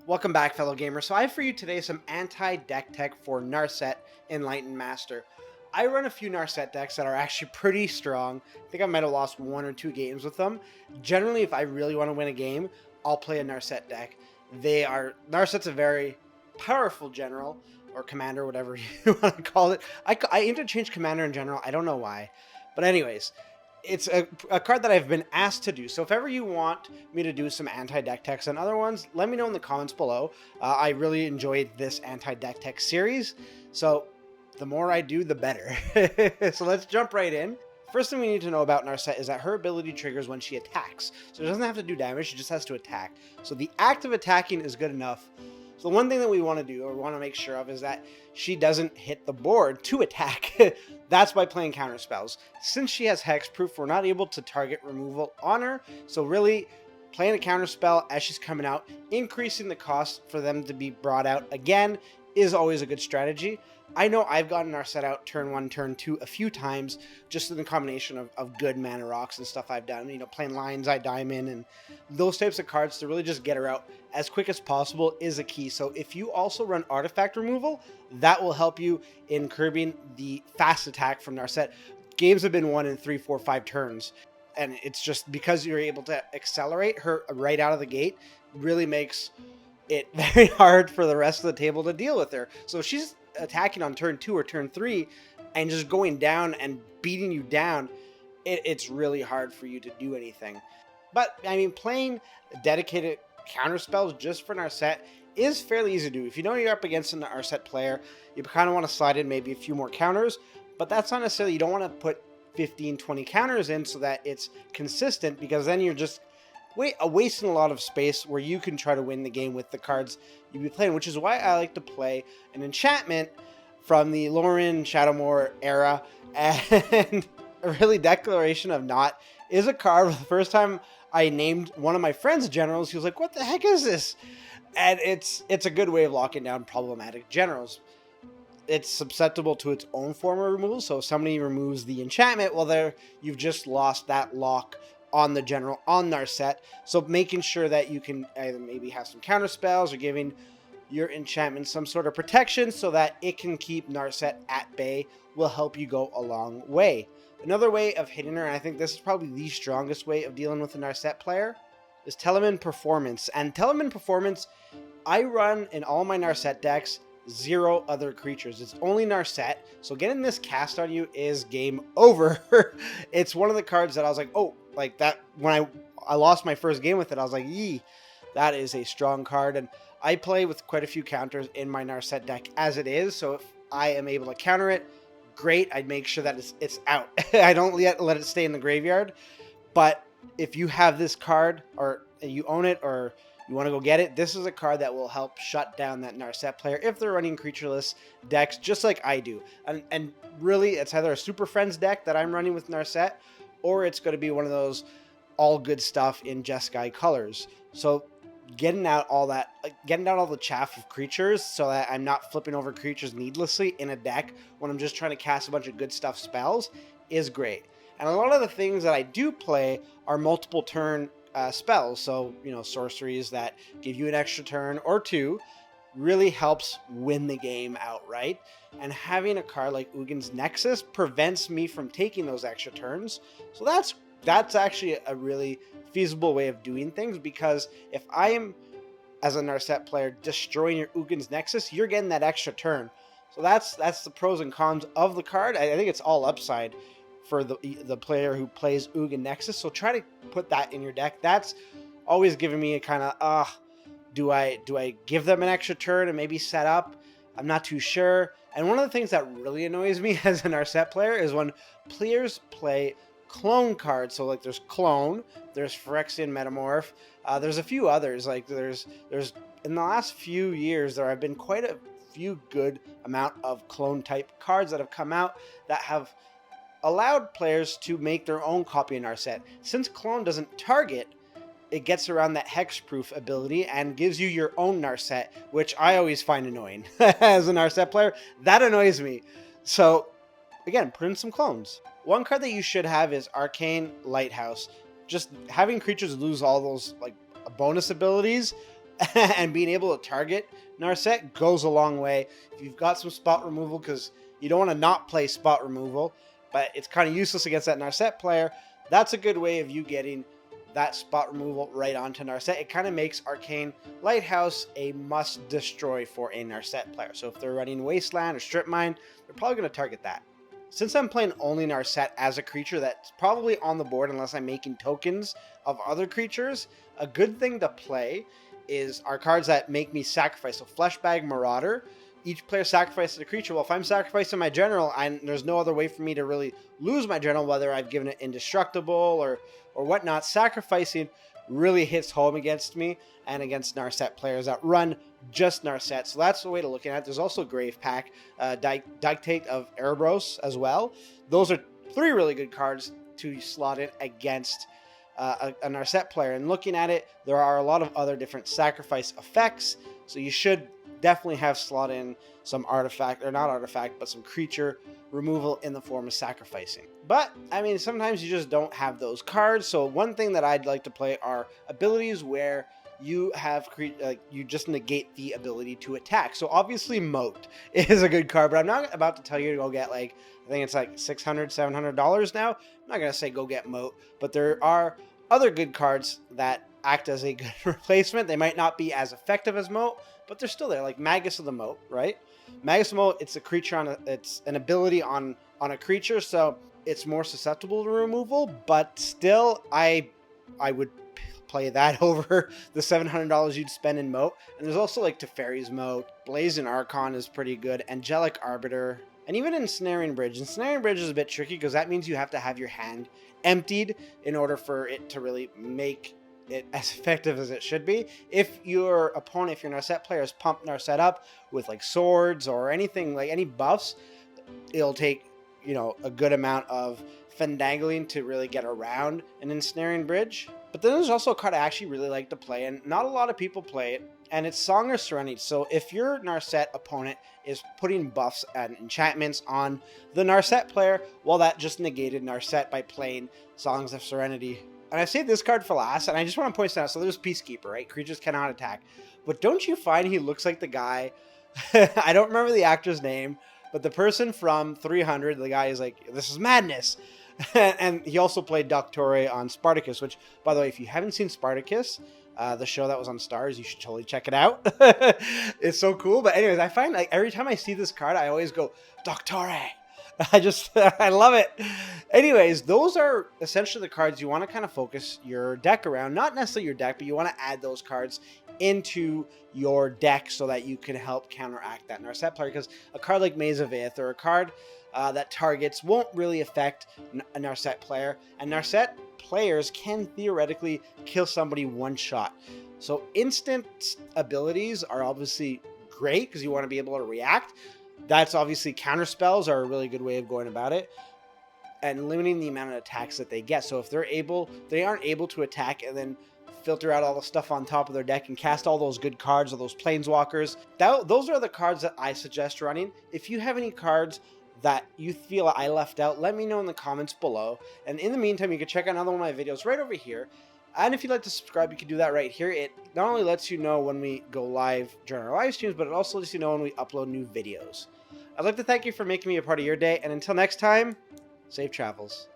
Welcome back, fellow gamers. So I have for you today some anti-deck tech for Narset Enlightened Master. I run a few Narset decks that are actually pretty strong. I think I might have lost 1 or 2 games with them. Generally, if I really want to win a game, I'll play a Narset deck. Narset's a very powerful general, or commander, whatever you want to call it. I interchange commander in general. I don't know why. But anyways, it's a card that I've been asked to do. So if ever you want me to do some anti-deck techs and other ones, let me know in the comments below. I really enjoyed this anti-deck tech series. So the more I do, the better. So let's jump right in. First thing we need to know about Narset is that her ability triggers when she attacks. So it doesn't have to do damage, she just has to attack. So the act of attacking is good enough. So the one thing that we want to do, or want to make sure of, is that she doesn't hit the board to attack. That's by playing counter spells. Since she has hexproof, we're not able to target removal on her. So really, playing a counter spell as she's coming out, increasing the cost for them to be brought out again, is always a good strategy. I know I've gotten Narset out turn 1, turn 2 a few times, just in the combination of good mana rocks and stuff I've done. You know, playing Lion's Eye Diamond and those types of cards to really just get her out as quick as possible is a key. So if you also run artifact removal, that will help you in curbing the fast attack from Narset. Games have been won in 3, 4, 5 turns. And it's just because you're able to accelerate her right out of the gate really makes it very hard for the rest of the table to deal with her. So if she's attacking on turn 2 or turn 3 and just going down and beating you down, it's really hard for you to do anything. But I mean, playing dedicated counter spells just for Narset is fairly easy to do. If you know you're up against an Narset player, you kind of want to slide in maybe a few more counters, but that's not necessarily, you don't want to put 15, 20 counters in so that it's consistent, because then you're just wasting a lot of space where you can try to win the game with the cards you'll be playing, which is why I like to play an enchantment from the Lauren Shadowmoor era. And really, Declaration of Naught is a card. The first time I named one of my friend's generals, he was like, what the heck is this? And it's a good way of locking down problematic generals. It's susceptible to its own form of removal, so if somebody removes the enchantment, well, you've just lost that lock on the general on Narset. So making sure that you can either maybe have some counter spells or giving your enchantment some sort of protection so that it can keep Narset at bay will help you go a long way. Another way of hitting her, and I think this is probably the strongest way of dealing with a Narset player, is telemon performance. And telemon performance, I run in all my Narset decks 0 other creatures. It's only Narset, so getting this cast on you is game over. It's one of the cards that I was like, oh, like that, when I lost my first game with it, I was like, yee, that is a strong card. And I play with quite a few counters in my Narset deck as it is, so if I am able to counter it, great. I'd make sure that it's out. I don't let it stay in the graveyard. But if you have this card, or you own it, or you want to go get it, this is a card that will help shut down that Narset player if they're running creatureless decks, just like I do. And really, it's either a Super Friends deck that I'm running with Narset, or it's going to be one of those all good stuff in Jeskai colors. So getting out all the chaff of creatures so that I'm not flipping over creatures needlessly in a deck when I'm just trying to cast a bunch of good stuff spells is great. And a lot of the things that I do play are multiple turn spells. So, you know, sorceries that give you an extra turn or 2 really helps win the game outright. And having a card like Ugin's Nexus prevents me from taking those extra turns. So that's actually a really feasible way of doing things, because if I am, as a Narset player, destroying your Ugin's Nexus, you're getting that extra turn. So that's the pros and cons of the card. I think it's all upside for the player who plays Ugin Nexus. So try to put that in your deck. That's always given me a kind of, do I give them an extra turn and maybe set up? I'm not too sure. And one of the things that really annoys me as a Narset player is when players play clone cards. So like there's Clone, there's Phyrexian Metamorph, there's a few others. Like there's in the last few years there have been quite a few good amount of clone type cards that have come out that have allowed players to make their own copy of Narset. Since Clone doesn't target, it gets around that hexproof ability and gives you your own Narset, which I always find annoying. As a Narset player, that annoys me. So again, put in some clones. One card that you should have is Arcane Lighthouse. Just having creatures lose all those like bonus abilities and being able to target Narset goes a long way. If you've got some spot removal, because you don't want to not play spot removal, but it's kind of useless against that Narset player, that's a good way of you getting that spot removal right onto Narset. It kind of makes Arcane Lighthouse a must destroy for a Narset player. So if they're running Wasteland or Strip Mine, they're probably going to target that. Since I'm playing only Narset as a creature that's probably on the board unless I'm making tokens of other creatures, a good thing to play is our cards that make me sacrifice. So Fleshbag Marauder, each player sacrifices a creature. Well, if I'm sacrificing my general, there's no other way for me to really lose my general, whether I've given it indestructible or whatnot. Sacrificing really hits home against me and against Narset players that run just Narset. So that's the way to look at it. There's also Grave Pack, Dictate of Erebros as well. Those are 3 really good cards to slot in against a Narset player. And looking at it, there are a lot of other different sacrifice effects. So you should definitely have slot in some artifact, or not artifact, but some creature removal in the form of sacrificing. But, I mean, sometimes you just don't have those cards. So one thing that I'd like to play are abilities where you have you just negate the ability to attack. So obviously Moat is a good card, but I'm not about to tell you to go get I think it's like $600, $700 now. I'm not going to say go get Moat, but there are other good cards that act as a good replacement. They might not be as effective as Moat, but they're still there, like Magus of the Moat, right? Magus of the Moat, it's a creature it's an ability on a creature, so it's more susceptible to removal, but still I would play that over the $700 you'd spend in Moat. And there's also like Teferi's Moat, Blazing Archon is pretty good, Angelic Arbiter, and even Ensnaring Bridge. Ensnaring Bridge is a bit tricky because that means you have to have your hand emptied in order for it to really make it as effective as it should be. If your opponent, if your Narset player has pumped Narset up with like swords or anything, like any buffs, it'll take, a good amount of finagling to really get around an Ensnaring Bridge. But then there's also a card I actually really like to play, and not a lot of people play it, and it's Song of Serenity. So if your Narset opponent is putting buffs and enchantments on the Narset player, well, that just negated Narset by playing Songs of Serenity. And I saved this card for last, and I just want to point this out. So there's Peacekeeper, right? Creatures cannot attack. But don't you find he looks like the guy? I don't remember the actor's name, but the person from 300, the guy is like, this is madness. And he also played Doctore on Spartacus, which, by the way, if you haven't seen Spartacus, the show that was on Stars, you should totally check it out. It's so cool. But anyways, I find like every time I see this card, I always go, Doctore. I love it. Anyways, those are essentially the cards you want to kind of focus your deck around. Not necessarily your deck, but you want to add those cards into your deck so that you can help counteract that Narset player. Because a card like Maze of Ith or a card that targets won't really affect a Narset player. And Narset players can theoretically kill somebody one shot. So instant abilities are obviously great because you want to be able to react. That's obviously counter spells are a really good way of going about it, and limiting the amount of attacks that they get. So if they aren't able to attack and then filter out all the stuff on top of their deck and cast all those good cards or those planeswalkers, those are the cards that I suggest running. If you have any cards that you feel I left out, let me know in the comments below. And in the meantime, you can check out another one of my videos right over here. And if you'd like to subscribe, you can do that right here. It not only lets you know when we go live during our live streams, but it also lets you know when we upload new videos. I'd like to thank you for making me a part of your day, and until next time, safe travels.